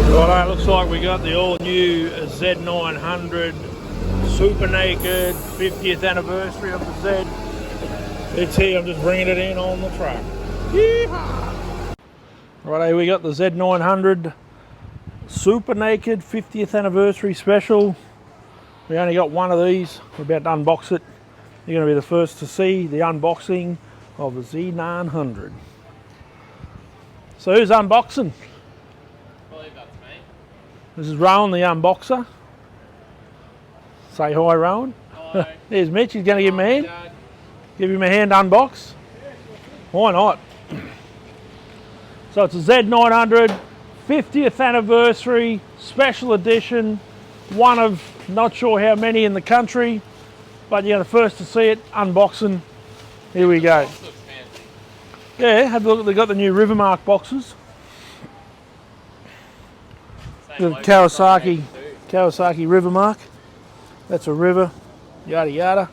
Righto, looks like we got the all new Z900 Super Naked 50th anniversary of the Z. It's here, I'm just bringing it in on the truck. Yeehaw! Righto, we got the Z900 Super Naked 50th anniversary special. We only got one of these, we're about to unbox it. You're going to be the first to see the unboxing of the Z900. So who's unboxing? This is Rowan, the unboxer. Say hi, Rowan. Hello. There's Mitch, he's going to give him a hand. Dad. Give him a hand to unbox. Why not? So it's a Z900 50th anniversary special edition. One of not sure how many in the country, but you're the first to see it. Unboxing. Here we go. Yeah, have a look. They've got the new Rivermark boxes. The Kawasaki Rivermark. That's a river. Yada yada.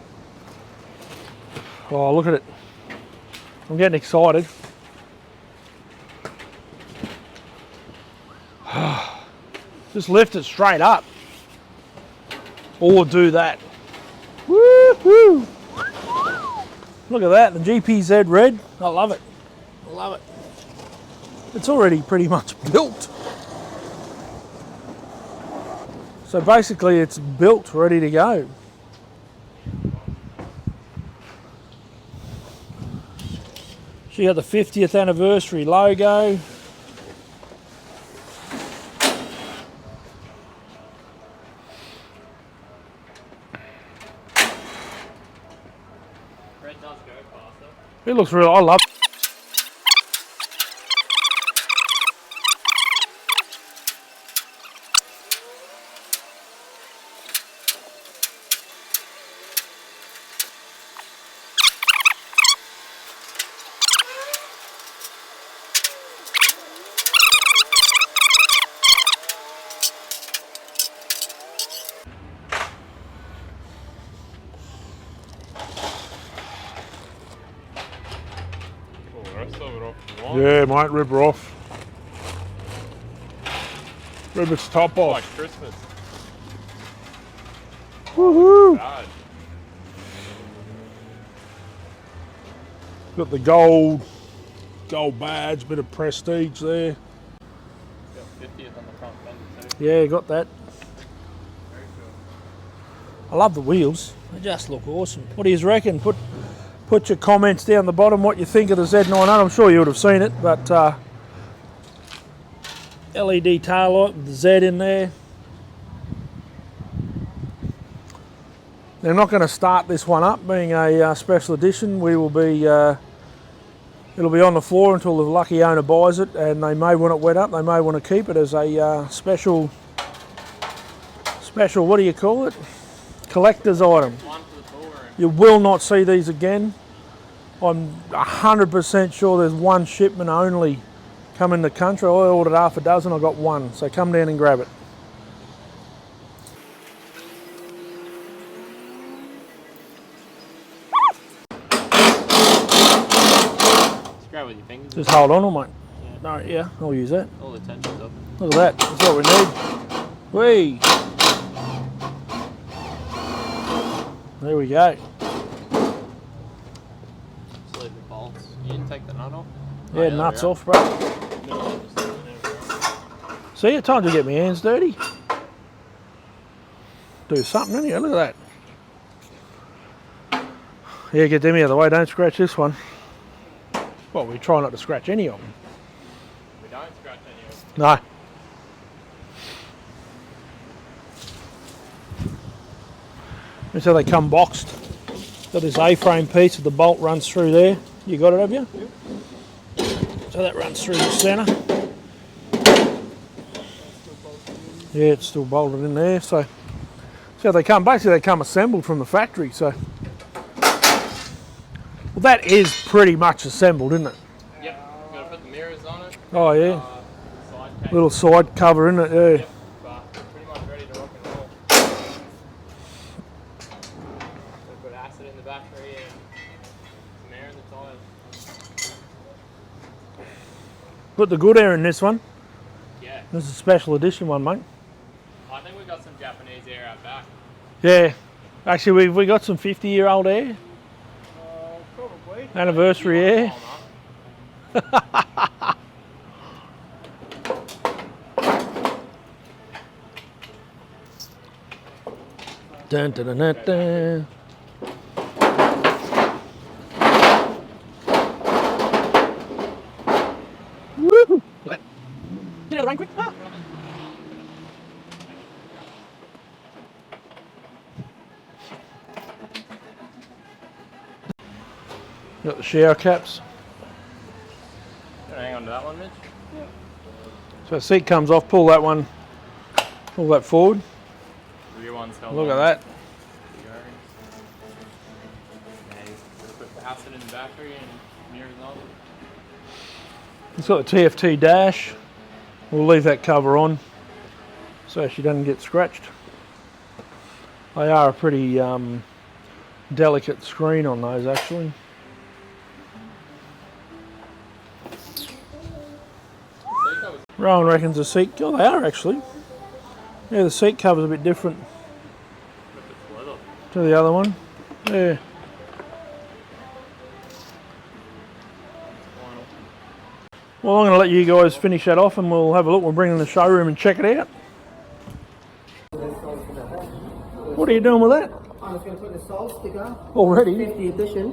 Oh, look at it. I'm getting excited. Just lift it straight up. Or do that. Woo-hoo! Look at that, the GPZ red. I love it. I love it. It's already pretty much built. So basically it's built, ready to go. So you got the 50th anniversary logo. Red does go faster. It looks real, I love it. Yeah, mate, rip her off. Rip its top off. Like Christmas. Woohoo! God. Got the gold badge, bit of prestige there. Got 50th on the front fender too. Yeah, got that. Very cool. I love the wheels. They just look awesome. What do you reckon? Put your comments down the bottom what you think of the Z900. I'm sure you would have seen it, but LED taillight with the Z in there. They're not going to start this one up, being a special edition. We will be, it'll be on the floor until the lucky owner buys it, and they may want it wet up. They may want to keep it as a special. What do you call it? Collector's item. One for the pool room. You will not see these again. I'm 100% sure there's one shipment only coming to the country. I ordered half a dozen, I got one. So come down and grab it. Just grab with your fingers. Just hold on, mate. Yeah. No, yeah, I'll use that. All the tension's up. Look at that, that's what we need. Whee! There we go. Just leave the bolts. You didn't take the nut off? Yeah, nuts off, bro. See, at times I get my hands dirty. Do something in here, look at that. Yeah, get them out of the way, don't scratch this one. Well, we try not to scratch any of them. We don't scratch any of them. No. And so they come boxed. Got this A-frame piece with the bolt runs through there. You got it, have you? Yep. So that runs through the centre. Yeah, it's still bolted in there. So they come, basically they come assembled from the factory. So, well, that is pretty much assembled, isn't it? Yep. Got to put the mirrors on it. Oh yeah. Side case. Little side cover, isn't it? Yeah. Yep. But pretty much ready to rock and roll. Put acid in the battery and some air in the tyres. Put the good air in this one. Yeah. This is a special edition one, mate. I think we got some Japanese air out back. Yeah. Actually, we got some 50-year-old air. Probably. Anniversary air. Dun, dun, dun, dun, dun. Woo! Get out of the rain quick. Ah. Got the shower caps. Hang on to that one, Mitch. So the seat comes off, pull that forward. Rear one's held Look on. at that. Put the acid in the battery and mirrors on. It's got the TFT dash. We'll leave that cover on so she doesn't get scratched. They are a pretty delicate screen on those actually. Rowan reckons the seat, oh they are actually. Yeah, the seat cover's a bit different to the other one. Yeah. Well, I'm going to let you guys finish that off and we'll have a look. We'll bring it in the showroom and check it out. What are you doing with that? I'm just going to put the soul sticker. Already? 50th edition.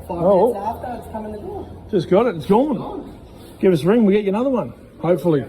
5 Oh. minutes after, it's coming to door. Just got it, it's gone. Give us a ring, we'll get you another one. Hopefully.